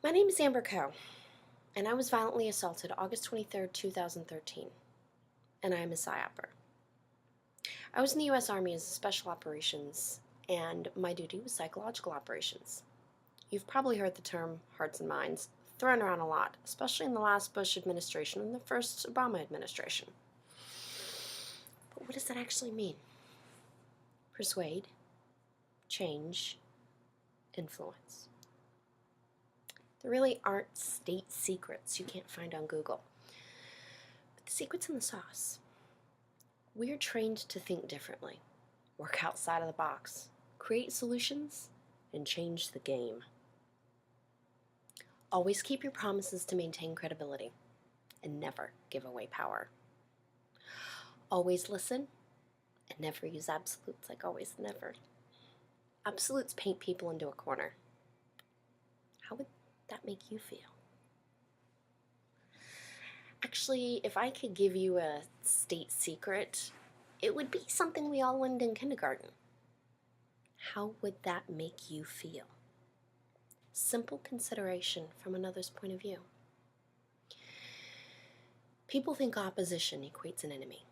My name is Amber Coe, and I was violently assaulted August 23rd, 2013, and I am a PSYOPer. I was in the U.S. Army as Special Operations, and my duty was psychological operations. You've probably heard the term hearts and minds thrown around a lot, especially in the last Bush administration and the first Obama administration. But what does that actually mean? Persuade, change, influence. There really aren't state secrets you can't find on Google. But the secret's in the sauce. We're trained to think differently, work outside of the box, create solutions, and change the game. Always keep your promises to maintain credibility, and never give away power. Always listen, and never use absolutes like always and never. Absolutes paint people into a corner. How would that make you feel? Actually, if I could give you a state secret, it would be something we all learned in kindergarten. How would that make you feel? Simple consideration from another's point of view. People think opposition equates an enemy.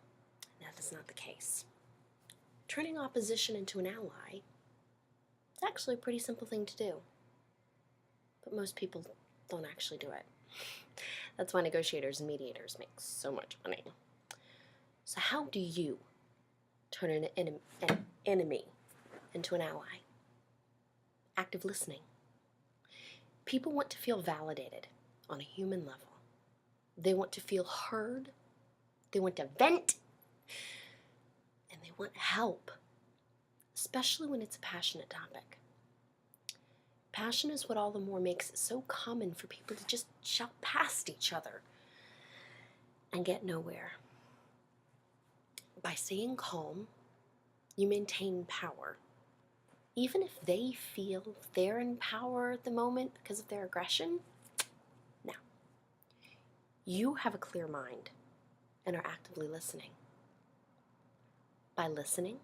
That is not the case. Turning opposition into an ally is actually a pretty simple thing to do. But most people don't actually do it. That's why negotiators and mediators make so much money. So how do you turn an enemy into an ally? Active listening. People want to feel validated on a human level. They want to feel heard. They want to vent. And they want help, especially when it's a passionate topic. Passion is what all the more makes it so common for people to just shout past each other and get nowhere. By staying calm, you maintain power. Even if they feel they're in power at the moment because of their aggression, no. You have a clear mind and are actively listening. By listening,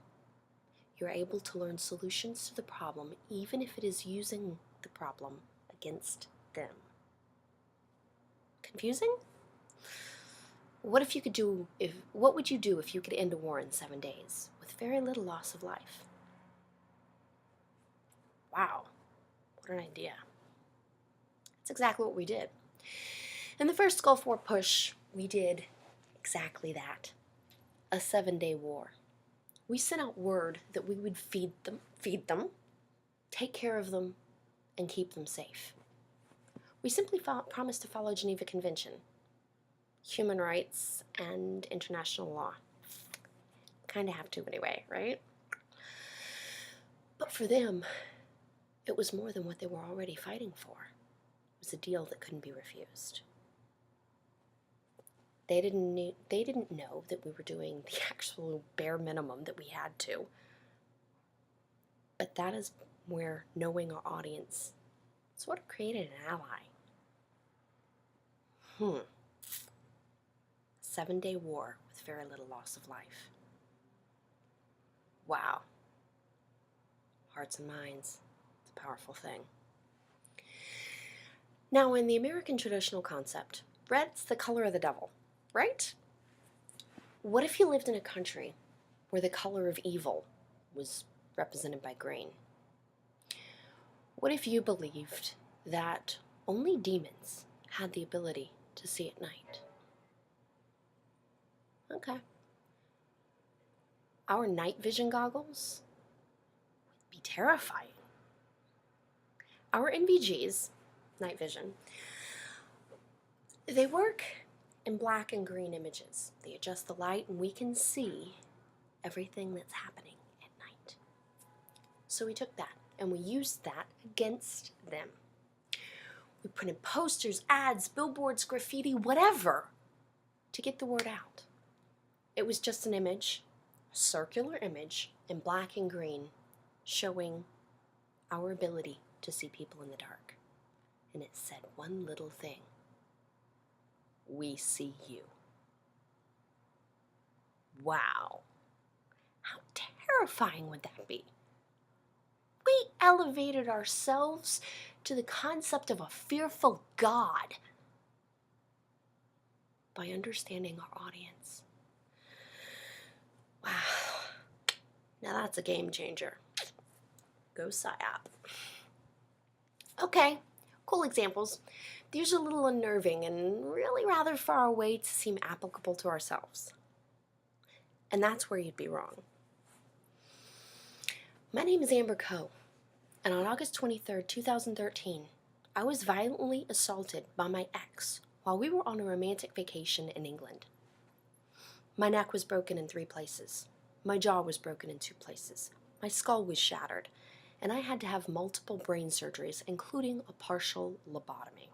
you're able to learn solutions to the problem, even if it is using the problem against them. Confusing? What would you do if you could end a war in 7 days with very little loss of life? Wow, what an idea. That's exactly what we did. In the first Gulf War push, we did exactly that. A 7-day war. We sent out word that we would feed them, take care of them, and keep them safe. We simply promised to follow Geneva Convention, human rights, and international law. Kind of have to anyway, right? But for them, it was more than what they were already fighting for. It was a deal that couldn't be refused. They didn't know that we were doing the actual bare minimum that we had to. But that is where knowing our audience sort of created an ally. 7-day war with very little loss of life. Wow. Hearts and minds. It's a powerful thing. Now, in the American traditional concept, red's the color of the devil, right? What if you lived in a country where the color of evil was represented by green? What if you believed that only demons had the ability to see at night? Okay. Our night vision goggles would be terrifying. Our NVGs, night vision, they work in black and green images. They adjust the light and we can see everything that's happening at night. So we took that and we used that against them. We printed posters, ads, billboards, graffiti, whatever, to get the word out. It was just an image, a circular image in black and green, showing our ability to see people in the dark. And it said one little thing: we see you. Wow. How terrifying would that be? We elevated ourselves to the concept of a fearful God by understanding our audience. Wow. Now that's a game changer. Go PSYOP. Okay, cool examples. These are a little unnerving and really rather far away to seem applicable to ourselves. And that's where you'd be wrong. My name is Amber Coe, and on August 23rd, 2013, I was violently assaulted by my ex while we were on a romantic vacation in England. My neck was broken in 3 places. My jaw was broken in 2 places. My skull was shattered, and I had to have multiple brain surgeries, including a partial lobotomy.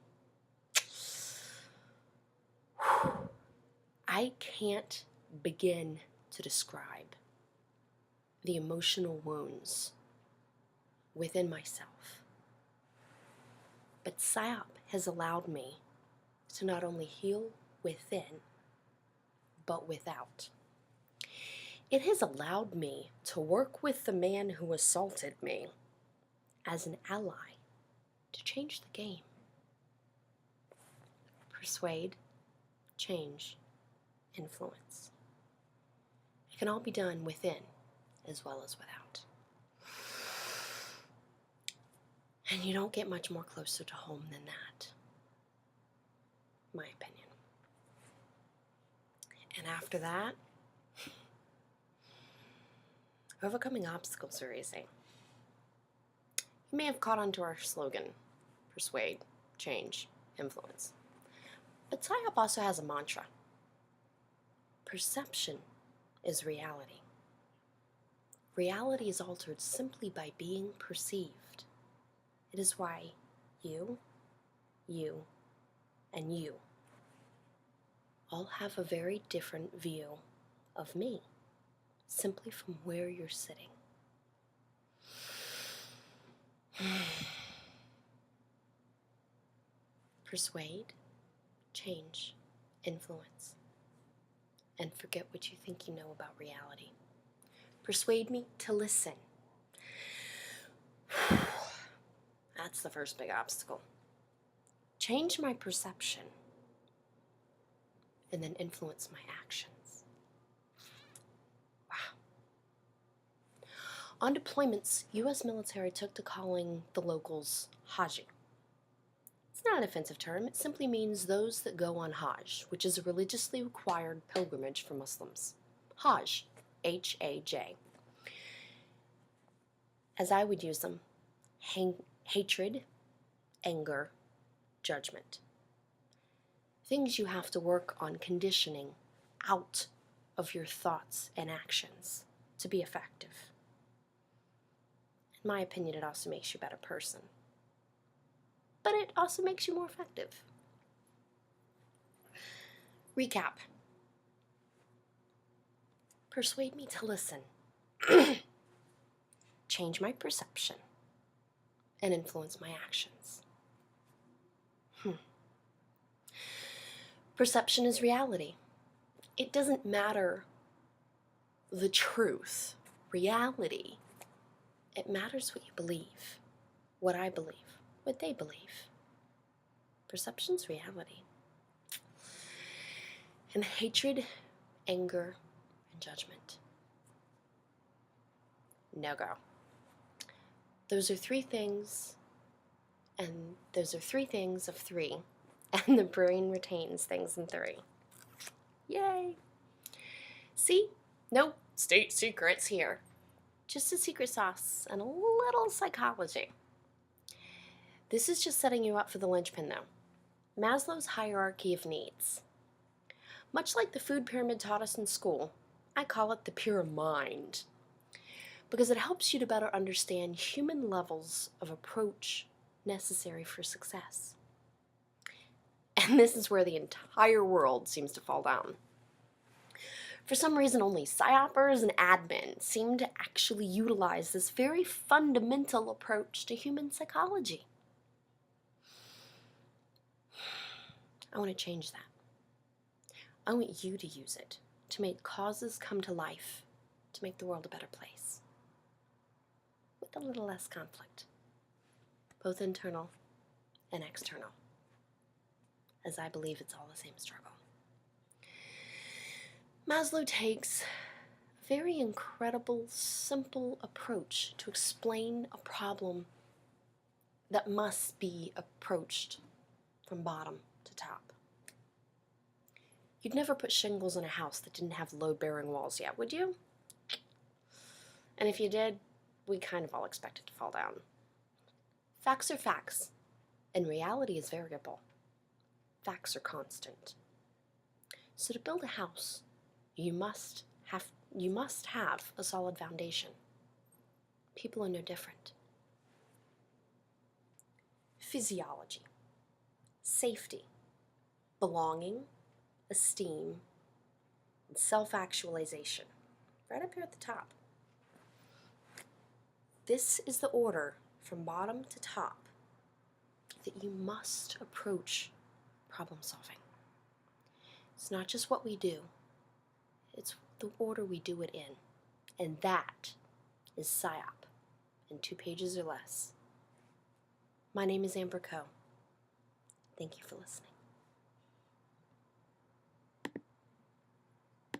I can't begin to describe the emotional wounds within myself. But PSYOP has allowed me to not only heal within, but without. It has allowed me to work with the man who assaulted me as an ally to change the game. Persuade, change, influence. It can all be done within as well as without. And you don't get much more closer to home than that, my opinion. And after that, overcoming obstacles are easy. You may have caught on to our slogan, persuade, change, influence. But PSYOP also has a mantra. Perception is reality. Reality is altered simply by being perceived. It is why you, and you all have a very different view of me, simply from where you're sitting. Persuade, change, influence, and forget what you think you know about reality. Persuade me to listen. That's the first big obstacle. Change my perception, and then influence my actions. Wow. On deployments, U.S. military took to calling the locals Haji. It's not an offensive term. It simply means those that go on Hajj, which is a religiously required pilgrimage for Muslims. Hajj, H-A-J. As I would use them, hatred, anger, judgment. Things you have to work on conditioning out of your thoughts and actions to be effective. In my opinion, it also makes you a better person. But it also makes you more effective. Recap. Persuade me to listen. Change my perception. And influence my actions. Perception is reality. It doesn't matter the truth, reality. It matters what you believe, what I believe, what they believe. Perception's reality. And hatred, anger, and judgment. No go. Those are 3 things, and those are 3 things of 3. And the brain retains things in 3. Yay! See? No state secrets here. Just a secret sauce and a little psychology. This is just setting you up for the linchpin, though. Maslow's hierarchy of needs. Much like the food pyramid taught us in school, I call it the pure mind, because it helps you to better understand human levels of approach necessary for success. And this is where the entire world seems to fall down. For some reason, only PSYOPers and admin seem to actually utilize this very fundamental approach to human psychology. I want to change that. I want you to use it to make causes come to life, to make the world a better place, with a little less conflict, both internal and external, as I believe it's all the same struggle. Maslow takes a very incredible, simple approach to explain a problem that must be approached from bottom to top. You'd never put shingles in a house that didn't have load-bearing walls yet, would you? And if you did, we kind of all expect it to fall down. Facts are facts, and reality is variable. Facts are constant. So to build a house, you must have a solid foundation. People are no different. Physiology, safety, belonging, esteem, and self-actualization, right up here at the top. This is the order from bottom to top that you must approach problem solving. It's not just what we do, it's the order we do it in. And that is PSYOP in 2 pages or less. My name is Amber Coe. Thank you for listening.